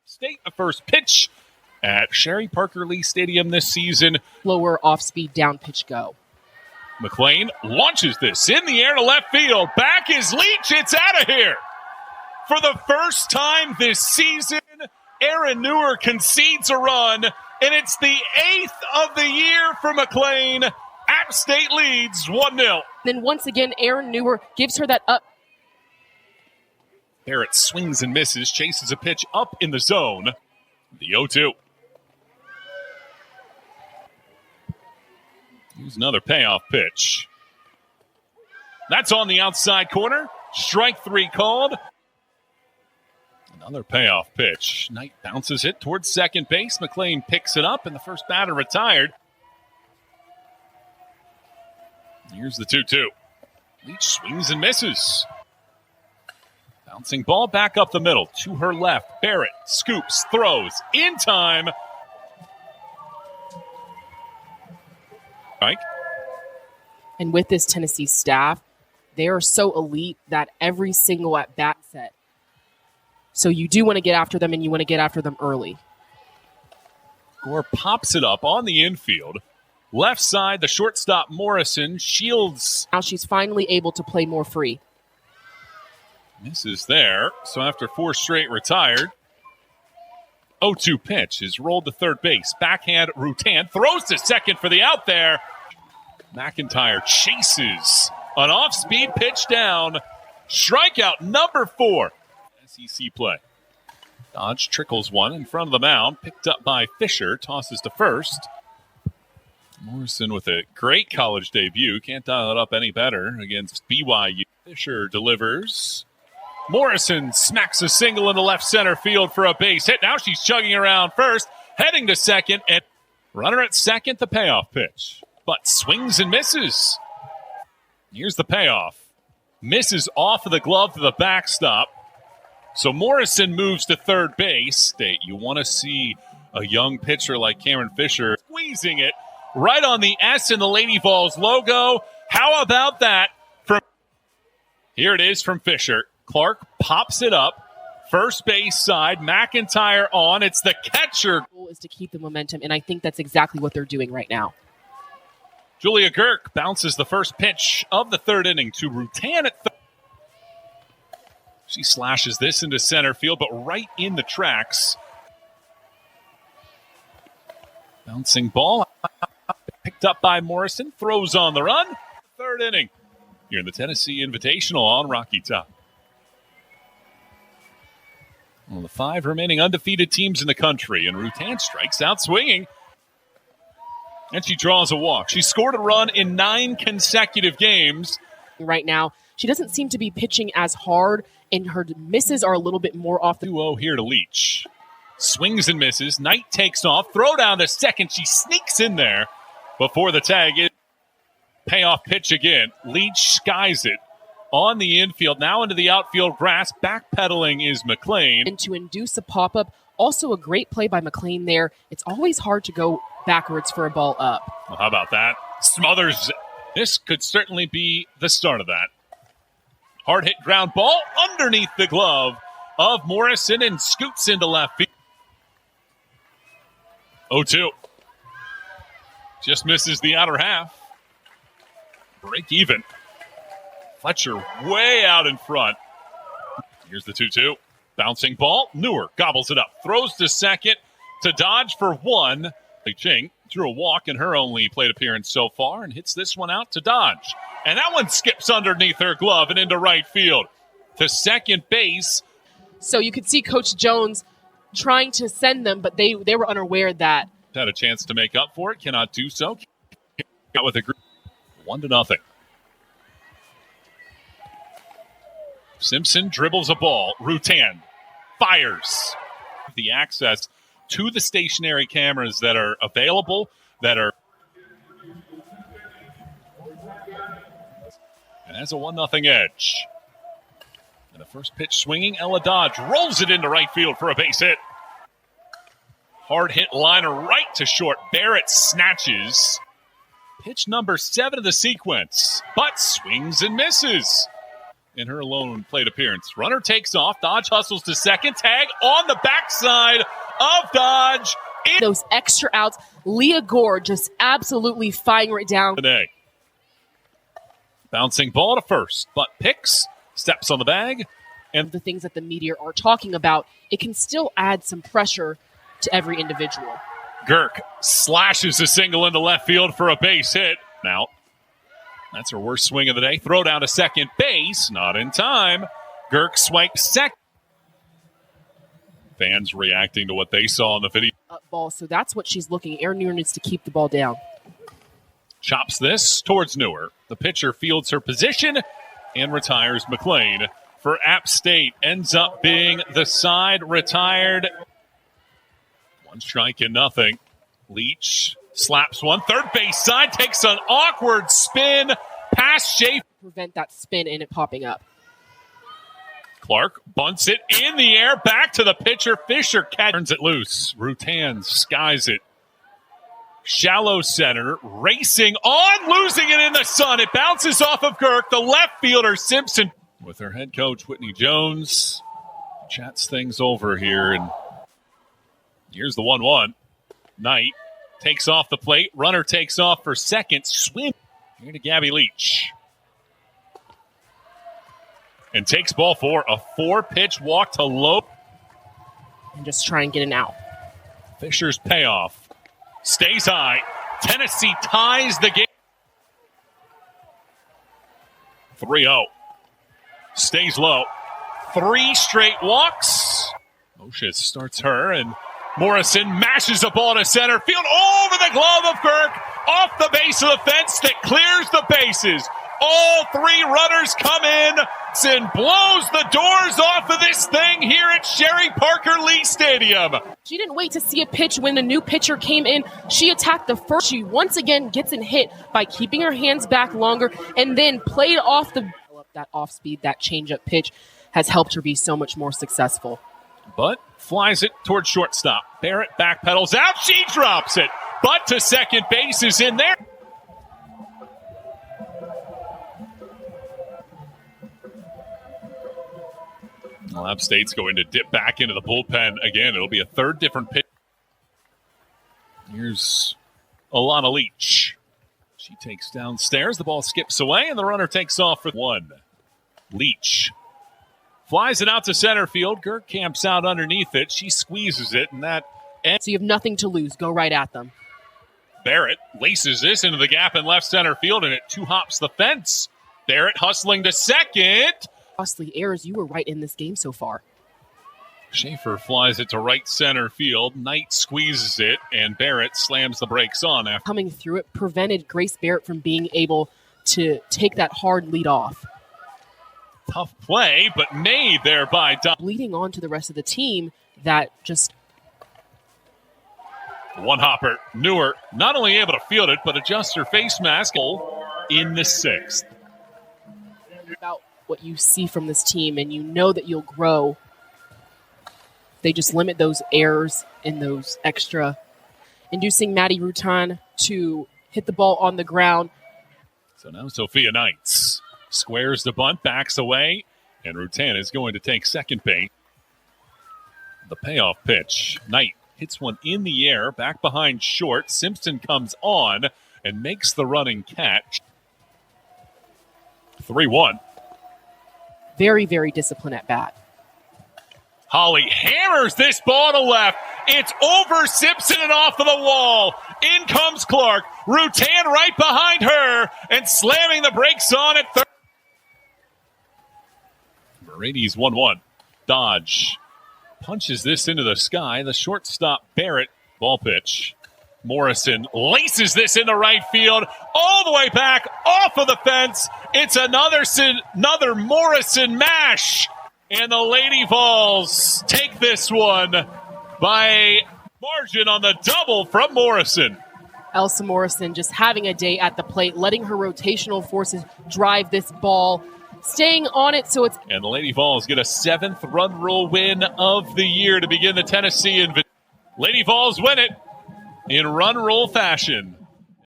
State, the first pitch at Sherry Parker Lee Stadium this season. Lower off-speed down pitch go. McLean launches this in the air to left field. Back is Leach. It's out of here. For the first time this season, Aaron Newer concedes a run, and it's the 8th of the year for McLean. App State leads 1-0. Then once again, Aaron Newer gives her that up. Barrett swings and misses, chases a pitch up in the zone. The 0-2. Here's another payoff pitch. That's on the outside corner. Strike 3 called. Another payoff pitch. Knight bounces it towards second base. McLean picks it up, and the first batter retired. Here's the 2-2. Leach swings and misses. Bouncing ball back up the middle to her left. Barrett scoops, throws in time. Mike. And with this Tennessee staff, they are so elite that every single at-bat set. So you do want to get after them, and you want to get after them early. Gore pops it up on the infield. Left side, the shortstop Morrison shields. Now she's finally able to play more free. Misses there. So after 4 straight retired. 0-2 pitch is rolled to third base. Backhand Rutan throws to second for the out there. McIntyre chases an off-speed pitch down. Strikeout number 4. SEC play. Dodge trickles one in front of the mound. Picked up by Fisher. Tosses to first. Morrison with a great college debut. Can't dial it up any better against BYU. Fisher delivers. Morrison smacks a single into left center field for a base hit. Now she's chugging around first, heading to second, and runner at second, the payoff pitch. But swings and misses. Here's the payoff. Misses off of the glove to the backstop. So Morrison moves to third base. You want to see a young pitcher like Cameron Fisher squeezing it right on the S in the Lady Vols logo. How about that? Here it is from Fisher. Clark pops it up. First base side, McIntyre on. It's the catcher. The goal is to keep the momentum, and I think that's exactly what they're doing right now. Julia Girk bounces the first pitch of the third inning to Rutan at third. She slashes this into center field, but right in the tracks. Bouncing ball picked up by Morrison. Throws on the run. Third inning. Here in the Tennessee Invitational on Rocky Top. One of the 5 remaining undefeated teams in the country, and Rutan strikes out swinging. And she draws a walk. She scored a run in 9 consecutive games. Right now, she doesn't seem to be pitching as hard, and her misses are a little bit more off. 2-0 here to Leach. Swings and misses. Knight takes off. Throw down to second. She sneaks in there before the tag. Payoff pitch again. Leach skies it on the infield. Now into the outfield grass. Backpedaling is McLean. And to induce a pop-up, also a great play by McLean there. It's always hard to go backwards for a ball up. Well, how about that? Smothers. This could certainly be the start of that. Hard hit ground ball underneath the glove of Morrison and scoots into left field. 0-2. Just misses the outer half. Break even. Fletcher way out in front. Here's the 2-2. Bouncing ball. Newer gobbles it up. Throws to second to Dodge for 1. Ching drew a walk in her only plate appearance so far and hits this one out to Dodge. And that one skips underneath her glove and into right field. To second base. So you could see Coach Jones trying to send them, but they were unaware that. Had a chance to make up for it. Cannot do so. Got with a group. 1-0. Simpson dribbles a ball. Rutan fires. The access to the stationary cameras that are available, and has a 1-0 edge. And the first pitch swinging, Ella Dodge rolls it into right field for a base hit. Hard hit liner right to short. Barrett snatches. Pitch number 7 of the sequence, but swings and misses. in her lone plate appearance. Runner takes off. Dodge hustles to second. Tag on the backside of Dodge. Those extra outs, Leah Gore just absolutely fire it down. Today. Bouncing ball to first, but picks, steps on the bag. And the things that the media are talking about, it can still add some pressure to every individual. Girk slashes a single into left field for a base hit. Now, that's her worst swing of the day. Throw down to second base, not in time. Girk swipes second. Fans reacting to what they saw in the video. Up ball, so that's what she's looking. Erin Newer needs to keep the ball down. Chops this towards Newer. The pitcher fields her position and retires McLean. For App State, ends up being the side retired. One strike and nothing. Leach slaps one. Third base side, takes an awkward spin past Schaefer. Prevent that spin and it popping up. Clark bunts it in the air, back to the pitcher. Fisher turns it loose. Rutan skies it. Shallow center, racing on, losing it in the sun. It bounces off of Girk. The left fielder, Simpson, with her head coach, Whitney Jones, chats things over here. And here's the 1-1. Knight takes off the plate. Runner takes off for second. Swim here to Gabby Leach. And takes ball four. A 4-pitch walk to low. And just try and get an out. Fisher's payoff. Stays high. Tennessee ties the game. 3-0. Stays low. 3 straight walks. Moshe starts her, and Morrison mashes the ball to center field over the glove of Girk, off the base of the fence that clears the bases. All 3 runners come in and blows the doors off of this thing here at Sherry Parker Lee Stadium. She didn't wait to see a pitch when the new pitcher came in. She attacked the first. She once again gets a hit by keeping her hands back longer and then played off that off speed. That changeup pitch has helped her be so much more successful. But flies it towards shortstop. Barrett backpedals out. She drops it. But to second base is in there. Well, App State's going to dip back into the bullpen again. It'll be a third different pitch. Here's Alana Leach. She takes downstairs. The ball skips away, and the runner takes off for 1. Leach flies it out to center field. Girk camps out underneath it. She squeezes it, and that ends. So you have nothing to lose. Go right at them. Barrett laces this into the gap in left center field, and it 2-hops the fence. Barrett hustling to second. Costly errors. You were right in this game so far. Schaefer flies it to right center field. Knight squeezes it, and Barrett slams the brakes on. After coming through it prevented Grace Barrett from being able to take that hard lead off. Tough play, but made there by Don. Bleeding on to the rest of the team that just... One-hopper. Newer not only able to field it, but adjust her face mask in the 6th. About what you see from this team, and you know that you'll grow. They just limit those errors and those extra, inducing Maddie Rutan to hit the ball on the ground. So now Sophia Knights squares the bunt, backs away, and Rutan is going to take second base. The payoff pitch. Knight hits one in the air, back behind short. Simpson comes on and makes the running catch. 3-1. Very, very disciplined at bat. Holly hammers this ball to left. It's over Simpson and off of the wall. In comes Clark. Rutan right behind her and slamming the brakes on at third. Brady's 1-1. Dodge punches this into the sky. The shortstop Barrett ball pitch. Morrison laces this into right field, all the way back off of the fence. It's another Morrison mash. And the Lady Vols take this one by margin on the double from Morrison. Elsa Morrison just having a day at the plate, letting her rotational forces drive this ball, staying on it so it's... And the Lady Vols get a 7th run rule win of the year to begin the Tennessee Lady Vols win it in run roll fashion.